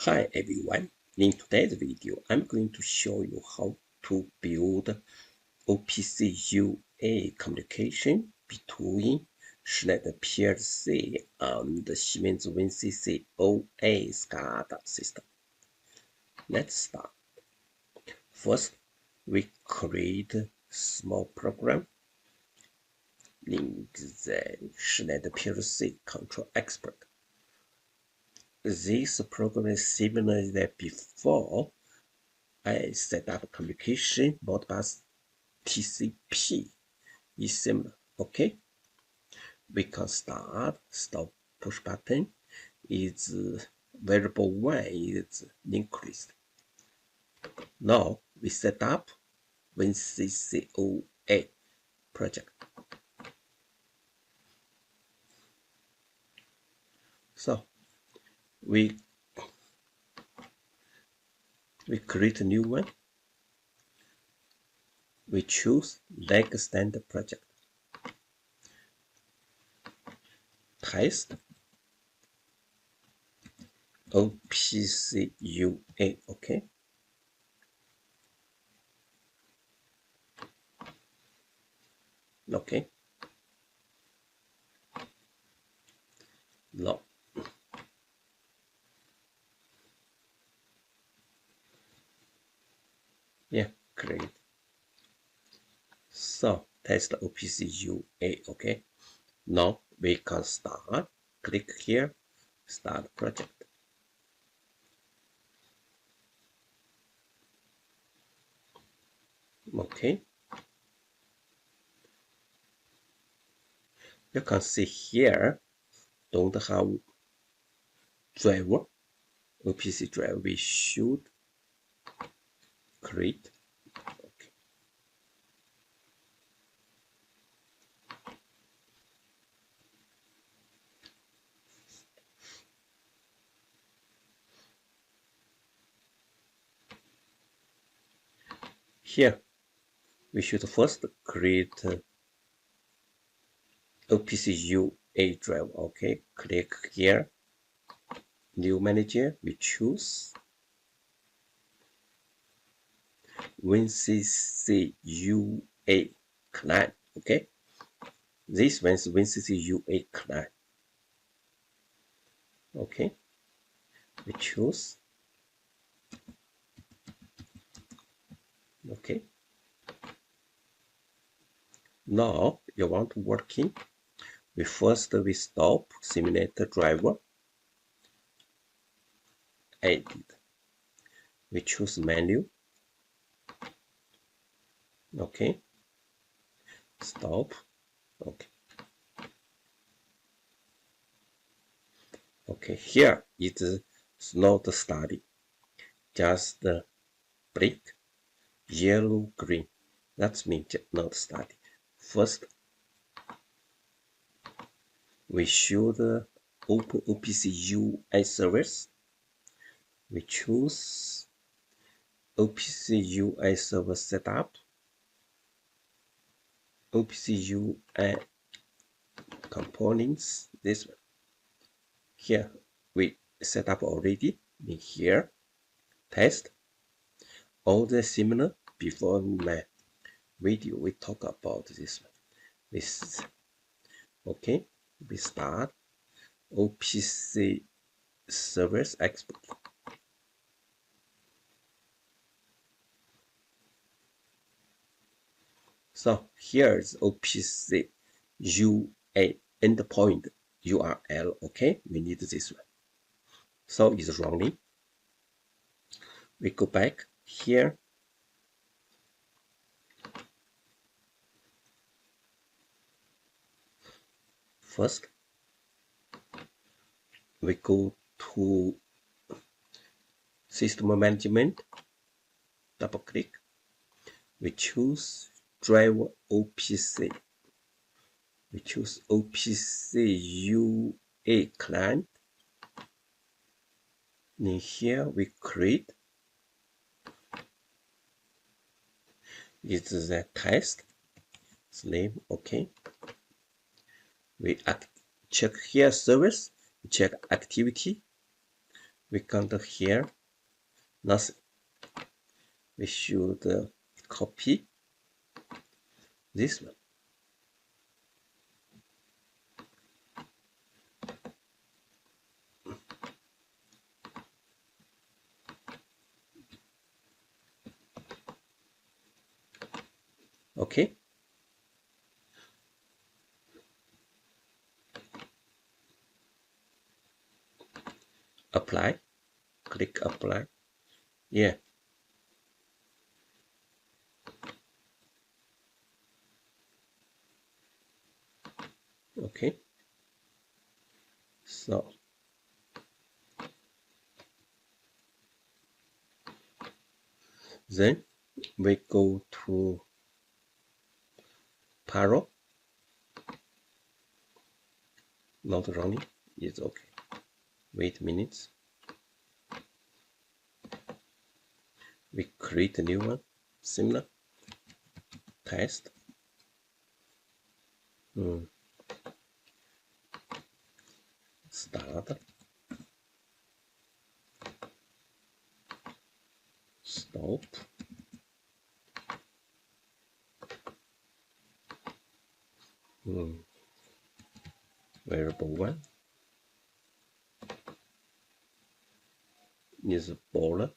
Hi everyone, in today's video I'm going to show you how to build OPC UA communication between Schneider PLC and the Siemens WinCC OA SCADA system. Let's start. First, we create a small program in the Schneider PLC Control Expert. This program is similar to before. I set up communication Modbus TCP is similar. Okay, we can start, stop, push button is variable 1 is increased. Now we set up WinCC OA project. So we create a new one. We choose like standard project. Test OPC UA. Okay. Okay. No. Yeah, great. So test OPC UA. Okay. Now we can start. Click here, start project. Okay. You can see here, don't have driver, OPC driver. We should create. Okay. Here, we should first create OPC UA driver. Okay, click here, new manager. We choose WinCC UA client. Okay, this one is WinCC UA client. Okay, we choose. Okay. Now you want working. We stop simulator driver. Edit. We choose menu. Okay. Stop. Okay. Okay. Here it is not study. Just break. Yellow, green. That means not study. First, we should open OPC UA service. We choose OPC UA server setup. OPC UA components. This one. Here we set up already. In here, test. All the similar. Before my video, we talk about this one. This okay. We start OPC service export. So here is OPC UA endpoint URL. Okay, we need this one. So it's running. We go back here. First, we go to system management. Double click. We choose driver OPC. We choose OPC UA client. In here we create. It's the test. Its name. Okay. We check here service. We check activity. We can't hear nothing. We should copy this one. Okay. Apply. Click apply. Yeah. Okay. So then we go to Paro. Not running. It's okay. Wait a minute. We create a new one. Similar. Test. Start. Stop. Variable 1 is a border.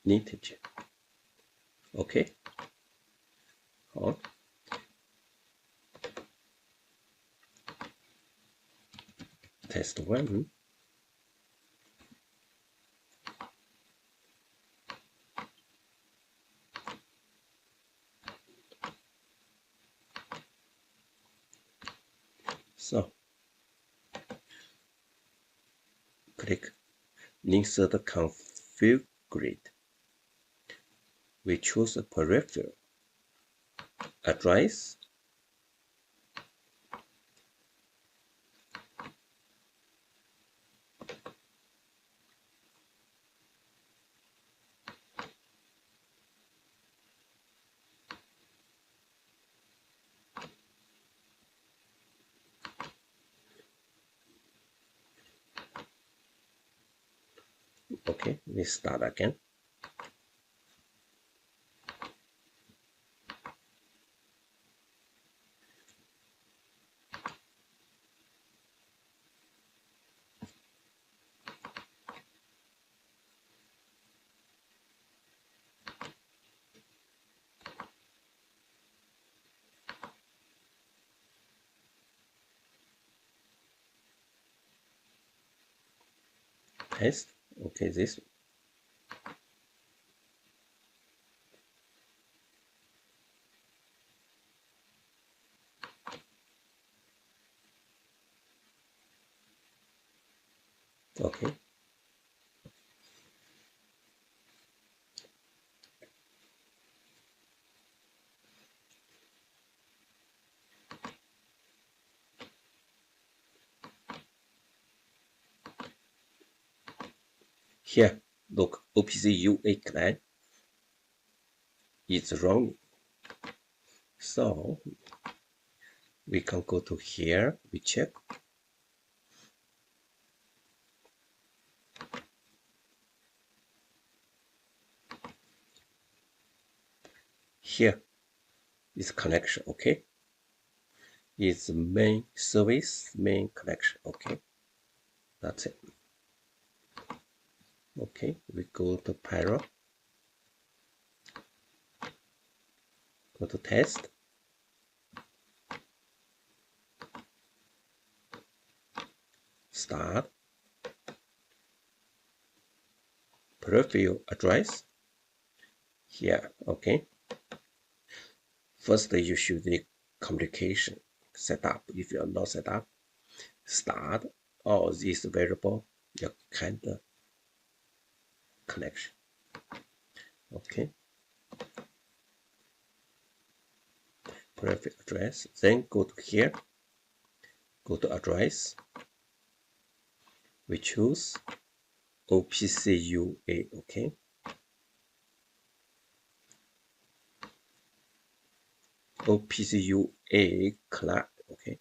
Integer. Okay. On. Test 1. So click insert configure. We choose a peripheral address. Okay, we start again. Test. Okay, this. Okay. Here, look, OPC UA client is running. So we can go to here, we check. Here is connection, okay? Is main service, main connection, okay? That's it. Okay, we go to Pyro. Go to test. Start. Peripheral address. Here, okay. First, you should the communication setup. If you are not set up, start all this variable, your kind of connection. Okay. Peripheral address. Then go to here. Go to address. We choose OPC UA, okay. OPC UA class, okay.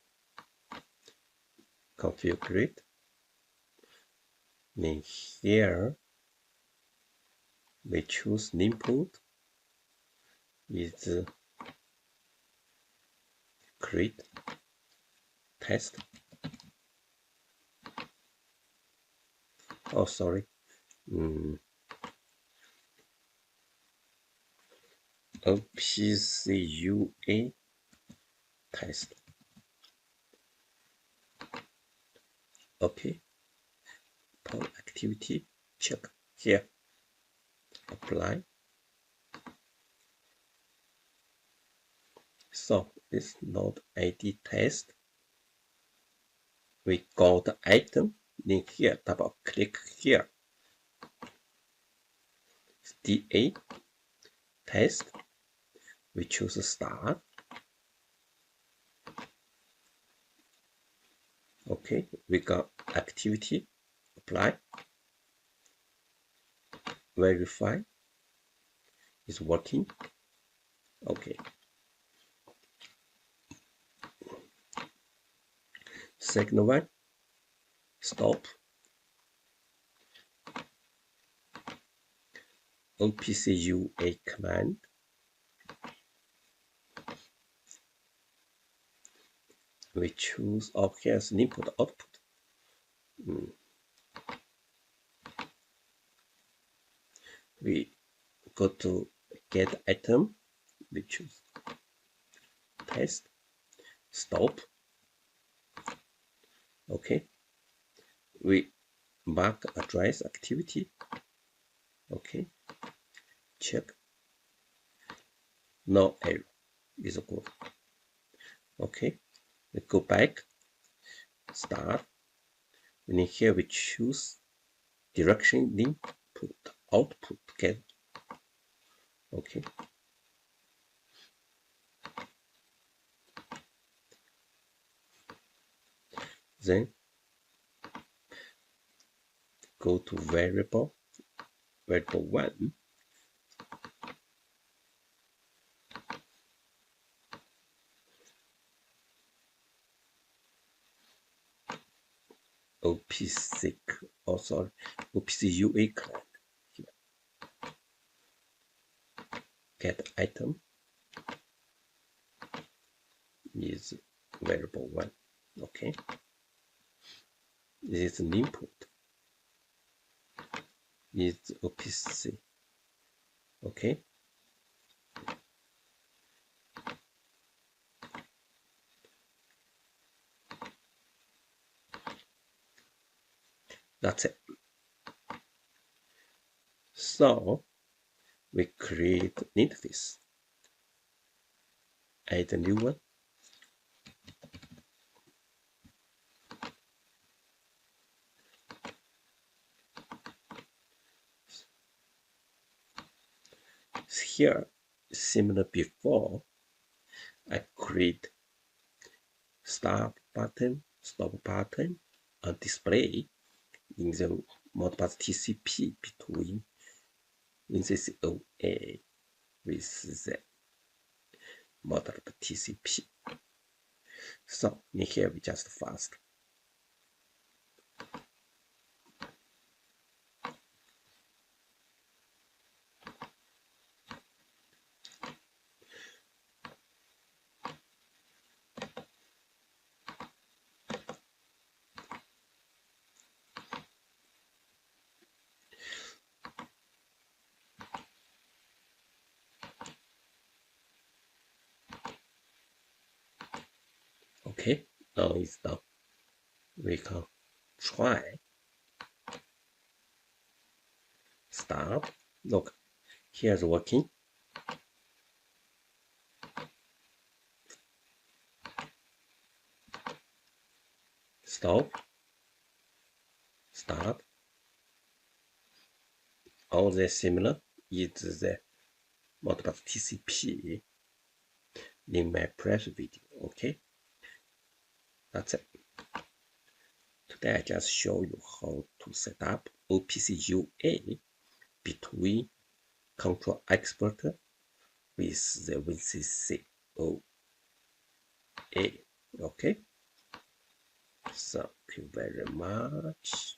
Configure it. Then here we choose input is create test. Oh, sorry. OPC UA test. Okay. Power activity check here. Apply. So this node ID test. We go the item, then here double click here. DA test. We choose start. Okay, we got activity. Apply. Verify. It's working. Okay. Second one. Stop. OPC UA command. We choose, oh, here's input output. We go to get item. We choose test. Stop. Okay. We mark address activity. Okay. Check. No error. Is good. Okay. We go back. Start. And then here we choose direction input output together. Okay. Then go to variable 1. OPC, oh sorry, OPC UA client. Here. Get item is variable 1. Okay. This is an input. Is OPC. Okay. That's it. So we create an interface. Add a new one. Here, similar before, I create start button, stop button, and display in the Modbus TCP between WinCC OA with the Modbus TCP. So in here we just fast. Okay, now it's done. We can try. Start. Look, here's working. Stop. Start. All the similar is the Modbus TCP in my previous video. Okay, that's it. Today I just show you how to set up OPC UA between Control Expert with the WinCC OA. Okay. Thank you very much.